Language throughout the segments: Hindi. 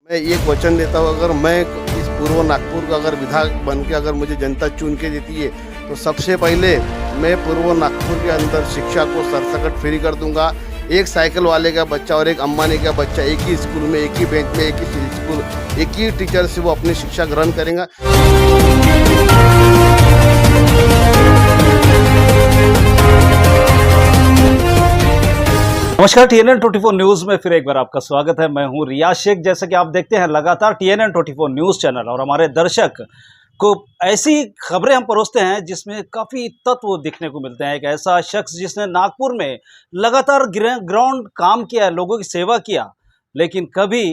मैं एक वचन देता हूँ, अगर मैं इस पूर्व नागपुर का अगर विधायक बन के अगर मुझे जनता चुन के देती है तो सबसे पहले मैं पूर्व नागपुर के अंदर शिक्षा को सरसकट फ्री कर दूंगा। एक साइकिल वाले का बच्चा और एक अंबानी का बच्चा एक ही स्कूल में, एक ही बेंच में, एक ही स्कूल, एक ही टीचर से वो अपनी शिक्षा ग्रहण करेंगे। नमस्कार, TNN 24 न्यूज में फिर एक बार आपका स्वागत है। मैं हूं रियाज शेख। जैसा कि आप देखते हैं लगातार TNN 24 न्यूज चैनल और हमारे दर्शक को ऐसी खबरें हम परोसते हैं जिसमें काफ़ी तत्व दिखने को मिलते हैं। एक ऐसा शख्स जिसने नागपुर में लगातार ग्राउंड काम किया, लोगों की सेवा किया, लेकिन कभी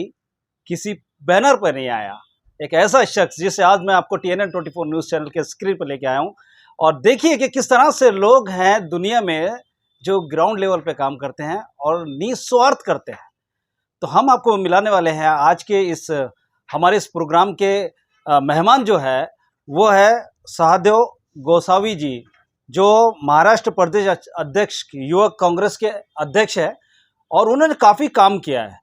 किसी बैनर पर नहीं आया। एक ऐसा शख्स जिसे आज मैं आपको TNN 24 न्यूज़ चैनल के स्क्रीन पर लेके आया हूँ। और देखिए कि किस तरह से लोग हैं दुनिया में जो ग्राउंड लेवल पे काम करते हैं और निस्वार्थ करते हैं। तो हम आपको मिलाने वाले हैं आज के हमारे इस प्रोग्राम के मेहमान जो है वो है सहदेव गोसावी जी, जो महाराष्ट्र प्रदेश अध्यक्ष युवक कांग्रेस के अध्यक्ष है। और उन्होंने काफ़ी काम किया है,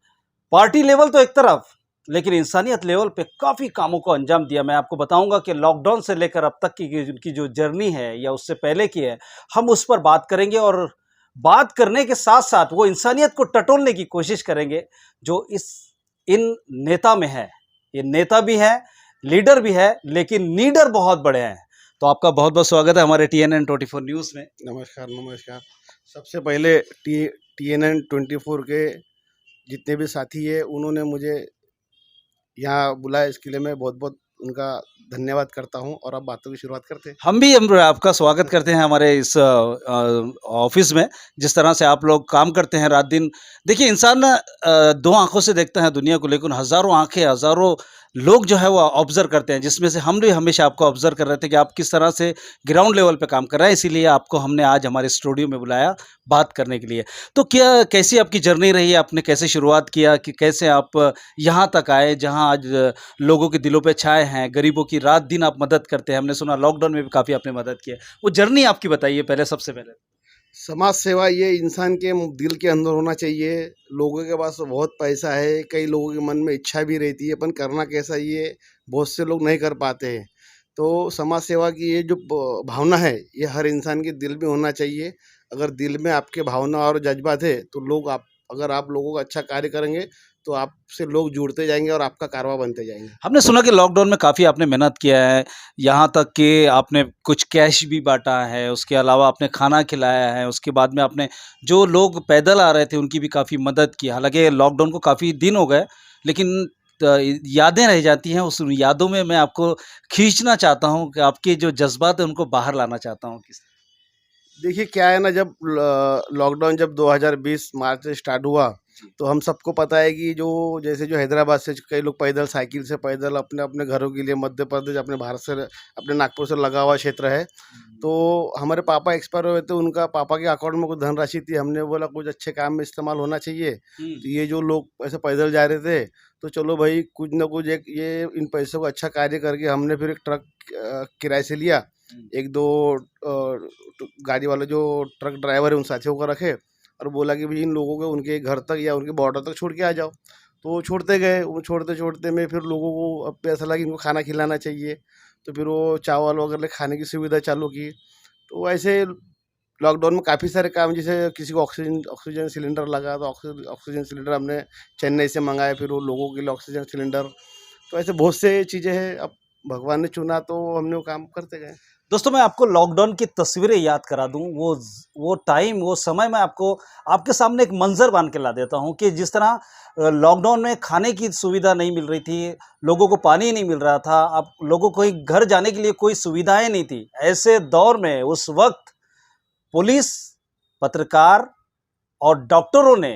पार्टी लेवल तो एक तरफ, लेकिन इंसानियत लेवल पे काफ़ी कामों को अंजाम दिया। मैं आपको बताऊंगा कि लॉकडाउन से लेकर अब तक की उनकी जो जर्नी है या उससे पहले की है, हम उस पर बात करेंगे। और बात करने के साथ साथ वो इंसानियत को टटोलने की कोशिश करेंगे जो इन नेता में है। ये नेता भी है, लीडर भी है, लेकिन नीडर बहुत बड़े हैं। तो आपका बहुत बहुत स्वागत है हमारे TNN 24 न्यूज़ में। नमस्कार। सबसे पहले TNN 24 के जितने भी साथी है उन्होंने मुझे यहाँ बुलाया, इसके लिए मैं बहुत बहुत उनका धन्यवाद करता हूँ। और अब बातों की शुरुआत करते हैं। हम आपका स्वागत करते हैं हमारे इस ऑफिस में। जिस तरह से आप लोग काम करते हैं रात दिन। देखिए, इंसान ना दो आंखों से देखता है दुनिया को, लेकिन हज़ारों आंखें, हज़ारों लोग जो है वो ऑब्जर्व करते हैं, जिसमें से हम भी हमेशा आपको ऑब्जर्व कर रहे थे कि आप किस तरह से ग्राउंड लेवल पे काम कर रहे हैं। इसीलिए आपको हमने आज हमारे स्टूडियो में बुलाया बात करने के लिए। तो कैसी आपकी जर्नी रही है? आपने कैसे शुरुआत किया कि कैसे आप यहाँ तक आए जहाँ आज लोगों के दिलों पे छाए हैं, गरीबों की रात दिन आप मदद करते हैं। हमने सुना लॉकडाउन में भी काफ़ी आपने मदद की है। वो जर्नी आपकी बताइए पहले, सबसे पहले। समाज सेवा ये इंसान के दिल के अंदर होना चाहिए। लोगों के पास बहुत पैसा है, कई लोगों के मन में इच्छा भी रहती है, पर करना कैसा ये बहुत से लोग नहीं कर पाते हैं। तो समाज सेवा की ये जो भावना है ये हर इंसान के दिल में होना चाहिए। अगर दिल में आपके भावना और जज्बात है तो अगर आप लोगों का अच्छा कार्य करेंगे तो आपसे लोग जुड़ते जाएंगे और आपका कारवा बनते जाएंगे। हमने सुना कि लॉकडाउन में काफ़ी आपने मेहनत किया है, यहाँ तक कि आपने कुछ कैश भी बाँटा है, उसके अलावा आपने खाना खिलाया है, उसके बाद में आपने जो लोग पैदल आ रहे थे उनकी भी काफ़ी मदद की। हालाँकि लॉकडाउन को काफ़ी दिन हो गए, लेकिन यादें रह जाती हैं। उस यादों में मैं आपको खींचना चाहता हूँ कि आपके जो जज़्बात हैं उनको बाहर लाना चाहता हूँ। देखिए क्या है ना, जब लॉकडाउन जब 2020 मार्च से स्टार्ट हुआ तो हम सबको पता है कि जो हैदराबाद से कई लोग पैदल, साइकिल से पैदल अपने अपने घरों के लिए मध्य प्रदेश, अपने भारत से, अपने नागपुर से लगा हुआ क्षेत्र है। तो हमारे पापा एक्सपायर हुए थे, उनका पापा के अकाउंट में कुछ धनराशि थी। हमने बोला कुछ अच्छे काम में इस्तेमाल होना चाहिए। तो ये जो लोग ऐसे पैदल जा रहे थे तो चलो भाई कुछ ना कुछ एक ये इन पैसों को अच्छा कार्य करके हमने फिर एक ट्रक किराए से लिया। एक दो गाड़ी वाले जो ट्रक ड्राइवर है उन साथियों को रखे और बोला कि भाई इन लोगों को उनके घर तक या उनके बॉर्डर तक छोड़ के आ जाओ। तो वो छोड़ते गए। वो छोड़ते छोड़ते में फिर लोगों को अब ऐसा लगा कि इनको खाना खिलाना चाहिए। तो फिर वो चावल वगैरह खाने की सुविधा चालू की। तो ऐसे लॉकडाउन में काफ़ी सारे काम, जैसे किसी को ऑक्सीजन सिलेंडर लगा तो ऑक्सीजन सिलेंडर हमने चेन्नई से मंगाए, फिर वो लोगों के लिए ऑक्सीजन सिलेंडर। तो ऐसे बहुत से चीज़ें हैं। अब भगवान ने चुना तो हमने वो काम करते गए। दोस्तों, मैं आपको लॉकडाउन की तस्वीरें याद करा दूं। वो टाइम, वो समय मैं आपको आपके सामने एक मंजर बांध के ला देता हूं कि जिस तरह लॉकडाउन में खाने की सुविधा नहीं मिल रही थी, लोगों को पानी नहीं मिल रहा था, अब लोगों को घर जाने के लिए कोई सुविधाएं नहीं थी। ऐसे दौर में उस वक्त पुलिस, पत्रकार और डॉक्टरों ने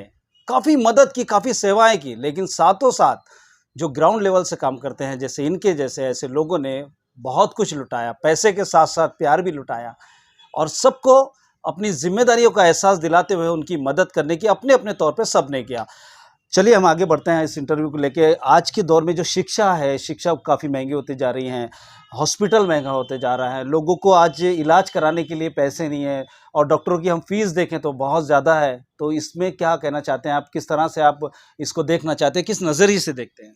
काफ़ी मदद की, काफ़ी सेवाएं की, लेकिन साथों साथ जो ग्राउंड लेवल से काम करते हैं जैसे इनके जैसे ऐसे लोगों ने बहुत कुछ लुटाया, पैसे के साथ साथ प्यार भी लुटाया और सबको अपनी जिम्मेदारियों का एहसास दिलाते हुए उनकी मदद करने की अपने अपने तौर पे सबने किया। चलिए हम आगे बढ़ते हैं इस इंटरव्यू को लेके। आज के दौर में जो शिक्षा है, शिक्षा काफ़ी महंगी होती जा रही हैं, हॉस्पिटल महंगा होते जा रहा है, लोगों को आज इलाज कराने के लिए पैसे नहीं है और डॉक्टरों की हम फीस देखें तो बहुत ज़्यादा है। तो इसमें क्या कहना चाहते हैं आप? किस तरह से आप इसको देखना चाहते हैं, किस नज़रिए से देखते हैं?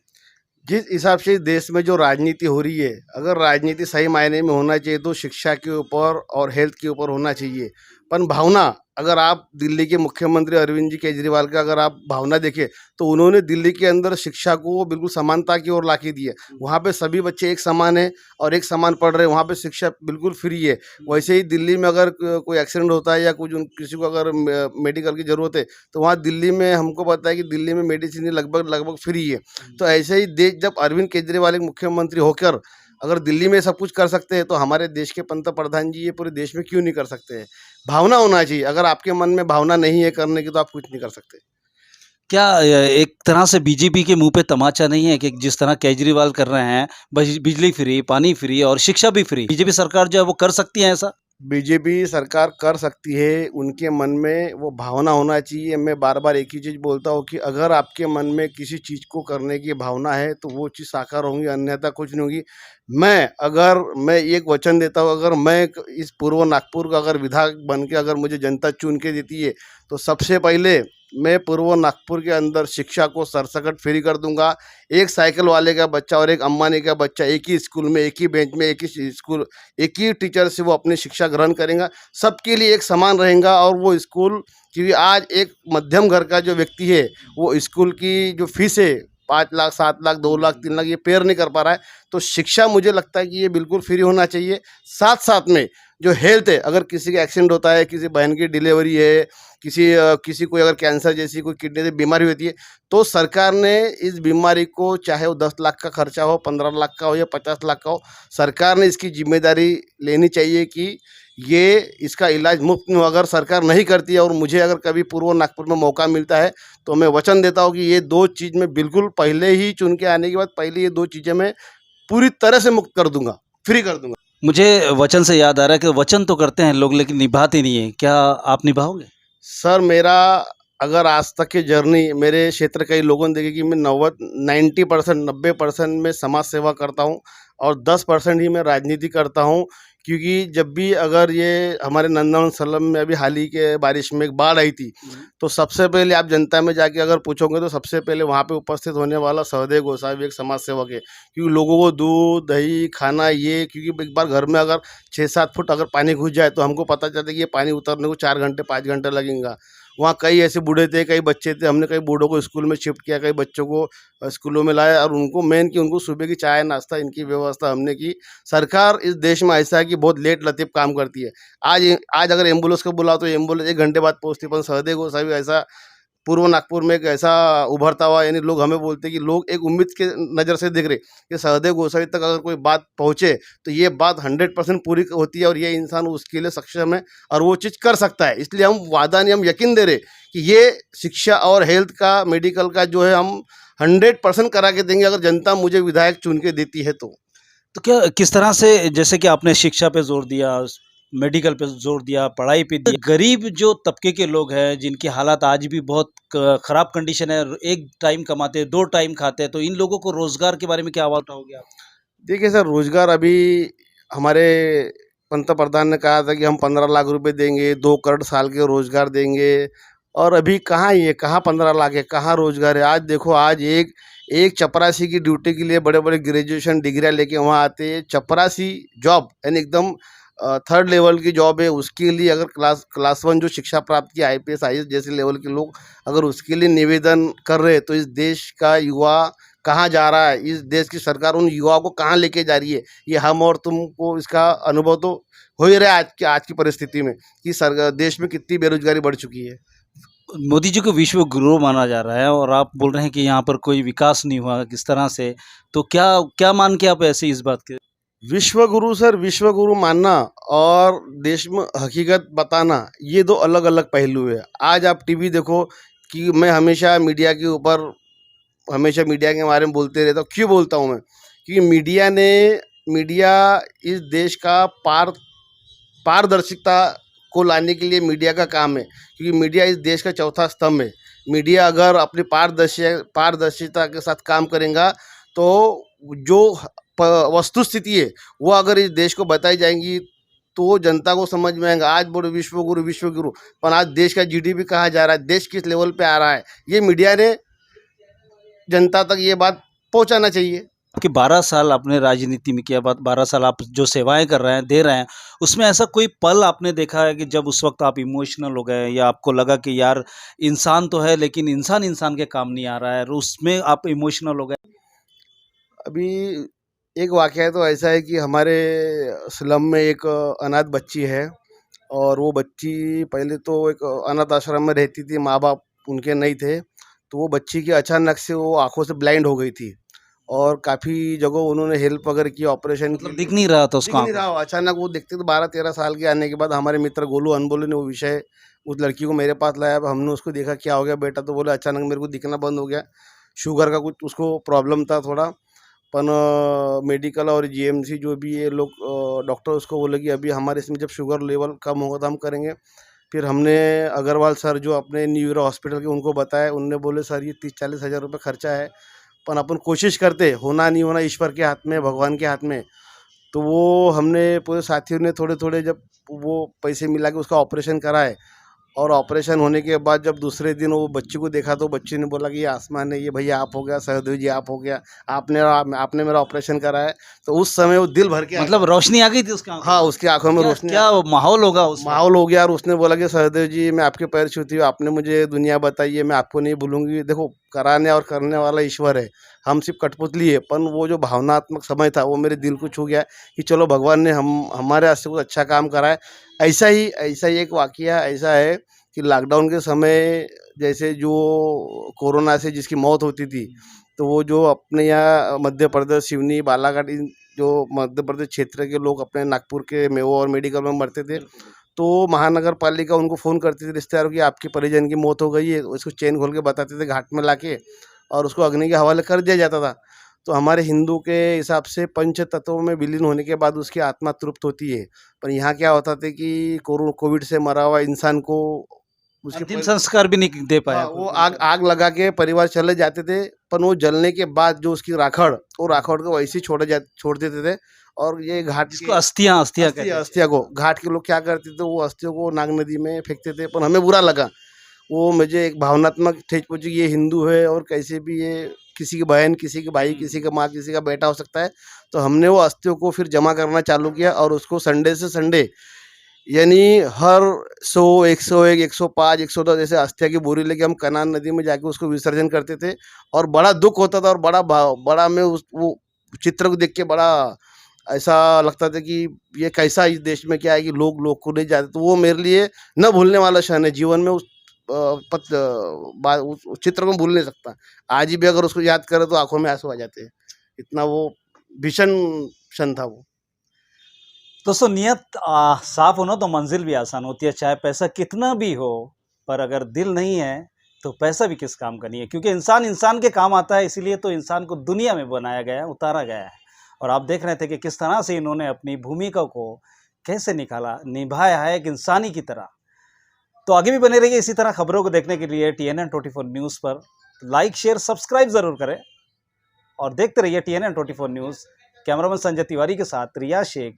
जिस हिसाब से इस देश में जो राजनीति हो रही है, अगर राजनीति सही मायने में होना चाहिए तो शिक्षा के ऊपर और हेल्थ के ऊपर होना चाहिए। पर भावना, अगर आप दिल्ली के मुख्यमंत्री अरविंद जी केजरीवाल का अगर आप भावना देखें, तो उन्होंने दिल्ली के अंदर शिक्षा को बिल्कुल समानता की ओर ला के दिया। वहाँ पे सभी बच्चे एक समान हैं और एक समान पढ़ रहे हैं, वहाँ पे शिक्षा बिल्कुल फ्री है। वैसे ही दिल्ली में अगर कोई एक्सीडेंट होता है या कुछ किसी को अगर मेडिकल की ज़रूरत है, तो वहाँ दिल्ली में हमको पता है कि दिल्ली में मेडिसिन लगभग लगभग फ्री है। तो ऐसे ही देश जब अरविंद केजरीवाल एक मुख्यमंत्री होकर अगर दिल्ली में सब कुछ कर सकते हैं, तो हमारे देश के पंतप्रधान जी ये पूरे देश में क्यों नहीं कर सकते हैं? भावना होना चाहिए, अगर आपके मन में भावना नहीं है करने की तो आप कुछ नहीं कर सकते। क्या एक तरह से बीजेपी के मुंह पे तमाचा नहीं है कि जिस तरह केजरीवाल कर रहे हैं, बिजली फ्री, पानी फ्री और शिक्षा भी फ्री, बीजेपी सरकार जो है वो कर सकती है ऐसा? बीजेपी सरकार कर सकती है, उनके मन में वो भावना होना चाहिए। मैं बार-बार एक ही चीज़ बोलता हूँ कि अगर आपके मन में किसी चीज़ को करने की भावना है, तो वो चीज़ साकार होंगी, अन्यथा कुछ नहीं होगी। मैं एक वचन देता हूँ, अगर मैं इस पूर्व नागपुर का अगर विधायक बन के अगर मुझे जनता चुन के देती है, तो सबसे पहले मैं पूर्व नागपुर के अंदर शिक्षा को सरसकट फ्री कर दूँगा। एक साइकिल वाले का बच्चा और एक अंबानी का बच्चा एक ही स्कूल में, एक ही बेंच में, एक ही टीचर से वो अपनी शिक्षा ग्रहण करेगा। सबके लिए एक समान रहेगा और वो स्कूल, क्योंकि आज एक मध्यम घर का जो व्यक्ति है, वो स्कूल की जो फीस है 5 लाख, 7 लाख, 2 लाख, 3 लाख ये पेयर नहीं कर पा रहा है। तो शिक्षा मुझे लगता है कि ये बिल्कुल फ्री होना चाहिए। साथ-साथ में जो हेल्थ है, अगर किसी का एक्सीडेंट होता है, किसी बहन की डिलीवरी है, किसी को अगर कैंसर जैसी कोई किडनी की बीमारी होती है, तो सरकार ने इस बीमारी को, चाहे वो 10 लाख का खर्चा हो, 15 लाख का हो या 50 लाख का हो, सरकार ने इसकी ज़िम्मेदारी लेनी चाहिए कि ये इसका इलाज मुफ्त में हो। अगर सरकार नहीं करती है और मुझे अगर कभी पूर्व नागपुर में मौका मिलता है, तो मैं वचन देता हूँ कि ये 2 चीज़ मैं बिल्कुल पहले ही चुन के आने के बाद पहले ये 2 चीज़ें मैं पूरी तरह से मुक्त कर दूँगा, फ्री कर दूँगा। मुझे वचन से याद आ रहा है कि वचन तो करते हैं लोग लेकिन निभाते नहीं है, क्या आप निभाओगे? सर, मेरा अगर आज तक की जर्नी मेरे क्षेत्र के लोगों ने देखी कि मैं 90% में समाज सेवा करता हूँ और 10% ही मैं राजनीति करता हूँ। क्योंकि जब भी अगर ये हमारे नंदनवन सलम में अभी हाल ही के बारिश में एक बाढ़ आई थी, तो सबसे पहले आप जनता में जाके अगर पूछोगे तो सबसे पहले वहाँ पे उपस्थित होने वाला सहदेव गोसावी एक समाज सेवक है। क्योंकि लोगों को दूध, दही, खाना ये, क्योंकि एक बार घर में अगर 6-7 फुट अगर पानी घुस जाए तो हमको पता चलता है कि ये पानी उतरने को 4 घंटे 5 घंटे लगेगा। वहाँ कई ऐसे बूढ़े थे, कई बच्चे थे, हमने कई बूढ़ों को स्कूल में शिफ्ट किया, कई बच्चों को स्कूलों में लाया और उनको मेन कि उनको सुबह की चाय नाश्ता इनकी व्यवस्था हमने की। सरकार इस देश में ऐसा है कि बहुत लेट लतीफ़ काम करती है। आज अगर एम्बुलेंस को बुलाओ तो एम्बुलेंस 1 घंटे बाद पहुँचती है, पर सहदेव गोसावी ऐसा पूर्व नागपुर में एक ऐसा उभरता हुआ, यानी लोग हमें बोलते हैं कि लोग एक उम्मीद के नज़र से देख रहे कि सहदेव गोसावी तक अगर कोई बात पहुँचे तो ये बात 100% पूरी होती है और ये इंसान उसके लिए सक्षम है और वो चीज़ कर सकता है। इसलिए हम वादा नहीं, हम यकीन दे रहे कि ये शिक्षा और हेल्थ का, मेडिकल का जो है हम 100% करा के देंगे, अगर जनता मुझे विधायक चुन के देती है तो। तो क्या किस तरह से, जैसे कि आपने शिक्षा पे जोर दिया, मेडिकल पे जोर दिया, पढ़ाई पे दिया, गरीब जो तबके के लोग हैं जिनकी हालात आज भी बहुत खराब कंडीशन है, एक टाइम कमाते हैं, 2 टाइम खाते हैं, तो इन लोगों को रोजगार के बारे में क्या आवाज उठाओगे आप? देखिए सर, रोज़गार अभी हमारे पंतप्रधान ने कहा था कि हम 15 लाख रुपए देंगे, 2 करोड़ साल के रोज़गार देंगे और अभी कहाँ ये, कहाँ 15 लाख है, कहाँ रोज़गार है। आज देखो, आज एक एक चपरासी की ड्यूटी के लिए बड़े-बड़े ग्रेजुएशन डिग्रियाँ लेके वहाँ आते हैं। चपरासी जॉब यानी एकदम 3rd लेवल की जॉब है, उसके लिए अगर क्लास 1 जो शिक्षा प्राप्त की आईपीएस, आईएएस जैसे लेवल के लोग अगर उसके लिए निवेदन कर रहे हैं, तो इस देश का युवा कहाँ जा रहा है, इस देश की सरकार उन युवाओं को कहाँ लेके जा रही है, ये हम और तुमको इसका अनुभव तो हो ही रहा है आज की परिस्थिति में कि देश में कितनी बेरोजगारी बढ़ चुकी है। मोदी जी को विश्व गुरु माना जा रहा है और आप बोल रहे हैं कि यहाँ पर कोई विकास नहीं हुआ किस तरह से, तो क्या क्या मान के आप ऐसे इस बात के? विश्व गुरु सर, विश्व गुरु मानना और देश में हकीकत बताना ये 2 अलग-अलग पहलू है। आज आप टीवी देखो कि मैं हमेशा मीडिया के बारे में बोलते रहता हूँ। क्यों बोलता हूँ मैं? क्योंकि मीडिया इस देश का पारदर्शिता को लाने के लिए मीडिया का काम है, क्योंकि मीडिया इस देश का चौथा स्तंभ है। मीडिया अगर अपनी पारदर्शिता के साथ काम करेगा, तो जो वस्तु स्थिति है वो अगर इस देश को बताई जाएंगी तो जनता को समझ में आएगा। आज बोलो विश्व गुरु, पर आज देश का जीडीपी कहाँ जा रहा है, देश किस लेवल पे आ रहा है, ये मीडिया ने जनता तक ये बात पहुंचाना चाहिए। कि 12 साल आपने राजनीति में किया, 12 साल आप जो सेवाएं कर रहे हैं, दे रहे हैं, उसमें ऐसा कोई पल आपने देखा है कि जब उस वक्त आप इमोशनल हो गए या आपको लगा कि यार इंसान तो है लेकिन इंसान इंसान के काम नहीं आ रहा है, और उसमें आप इमोशनल हो गए? अभी एक वाकया तो ऐसा है कि हमारे स्लम में एक अनाथ बच्ची है, और वो बच्ची पहले तो एक अनाथ आश्रम में रहती थी, माँ बाप उनके नहीं थे। तो वो बच्ची की अचानक से वो आंखों से ब्लाइंड हो गई थी, और काफ़ी जगह उन्होंने हेल्प वगैरह की, ऑपरेशन मतलब की, दिख नहीं रहा था दिख उसको नहीं आंखों रहा। अचानक वो दिखते तो 12-13 साल के आने के बाद हमारे मित्र गोलू अनबोले ने वो विषय उस लड़की को मेरे पास लाया। अब हमने उसको देखा क्या हो गया बेटा, तो बोले अचानक मेरे को दिखना बंद हो गया, शुगर का कुछ उसको प्रॉब्लम था थोड़ा। पण मेडिकल और जीएमसी जो भी ये लोग डॉक्टर उसको बोले कि अभी हमारे इसमें जब शुगर लेवल कम होगा तो हम करेंगे। फिर हमने अग्रवाल सर जो अपने न्यूरो हॉस्पिटल के उनको बताया, उनने बोले सर ये 30-40 हज़ार रुपये खर्चा है, पण अपन कोशिश करते, होना नहीं होना ईश्वर के हाथ में, भगवान के हाथ में। तो वो हमने पूरे साथियों ने थोड़े-थोड़े जब वो पैसे मिला के उसका ऑपरेशन कराए, और ऑपरेशन होने के बाद जब दूसरे दिन वो बच्ची को देखा तो बच्ची ने बोला कि ये आसमान है, ये भैया आप हो गया, सहदेव जी आप हो गया, आपने मेरा ऑपरेशन करा है। तो उस समय वो दिल भर के आ मतलब गया। रोशनी आ गई थी उसके आंखों हाँ, में? उसकी आँखों में क्या रोशनी क्या माहौल होगा उस वक्त? माहौल हो गया, और उसने बोला कि सहदेव जी मैं आपके पैर छूती हूँ, आपने मुझे दुनिया बताई है, मैं आपको नहीं भूलूँगी। देखो, कराने और करने वाला ईश्वर है, हम सिर्फ़ कठपुतली है, पण वो जो भावनात्मक समय था वो मेरे दिल को छू गया कि चलो भगवान ने हम हमारे हाथ से कुछ अच्छा काम करा है। ऐसा ही एक वाक़या ऐसा है कि लॉकडाउन के समय जैसे जो कोरोना से जिसकी मौत होती थी, तो वो जो अपने यहाँ मध्य प्रदेश, सिवनी, बालाघाट, इन जो मध्य प्रदेश क्षेत्र के लोग अपने नागपुर के मेवो और मेडिकल में मरते थे, तो महानगर पालिका उनको फ़ोन करती थी रिश्तेदारों की, आपके परिजन की मौत हो गई है, उसको चेन खोल के बताते थे घाट में लाके, और उसको अग्नि के हवाले कर दिया जाता था। तो हमारे हिंदू के हिसाब से पंच तत्वों में विलीन होने के बाद उसकी आत्मा तृप्त होती है। पर यहाँ क्या होता था कि कोविड से मरा हुआ इंसान को उसके अंतिम संस्कार भी नहीं दे पाया हाँ, कोई वो पूरी आग तरह। आग लगा के परिवार चले जाते थे, पर वो जलने के बाद जो उसकी राखड़, वो राखड़ को वैसे ही छोड़ देते थे। और ये घाट जिसको के अस्थियां अस्थियां कहते थे। अस्थिया को घाट के लोग क्या करते थे, वो अस्थियों को नाग नदी में फेंकते थे, पर हमें बुरा लगा। वो मुझे एक भावनात्मक ठेस पहुंची कि ये हिंदू है और कैसे भी ये किसी की बहन, किसी की भाई, किसी का माँ, किसी का बेटा हो सकता है। तो हमने वो अस्थियों को फिर जमा करना चालू किया, और उसको संडे से संडे, यानी हर 100, 101, 105, 110 ऐसे अस्थिया की बोरी लेके हम कनान नदी में जाके उसको विसर्जन करते थे। और बड़ा दुख होता था, और बड़ा मैं उस वो चित्र को देख के बड़ा ऐसा लगता था कि ये कैसा इस देश में क्या है कि लोग को नहीं जाते। तो वो मेरे लिए न भूलने वाला क्षण है जीवन में। उस चित्र को भूल नहीं सकता। आज भी अगर उसको याद करें तो आंखों में आंसू आ जाते हैं, इतना वो भीषण क्षण था वो। दोस्तों नियत साफ हो ना तो मंजिल भी आसान होती है, चाहे पैसा कितना भी हो, पर अगर दिल नहीं है तो पैसा भी किस काम का नहीं है, क्योंकि इंसान इंसान के काम आता है, इसीलिए तो इंसान को दुनिया में बनाया गया है, उतारा गया है। और आप देख रहे थे कि किस तरह से इन्होंने अपनी भूमिका को कैसे निभाया है एक इंसानी की तरह। तो आगे भी बने रहिए इसी तरह खबरों को देखने के लिए TNN24 न्यूज़ पर। लाइक शेयर सब्सक्राइब ज़रूर करें और देखते रहिए TNN24 news. Cameraman Sanjay Tiwari के साथ रिया शेख,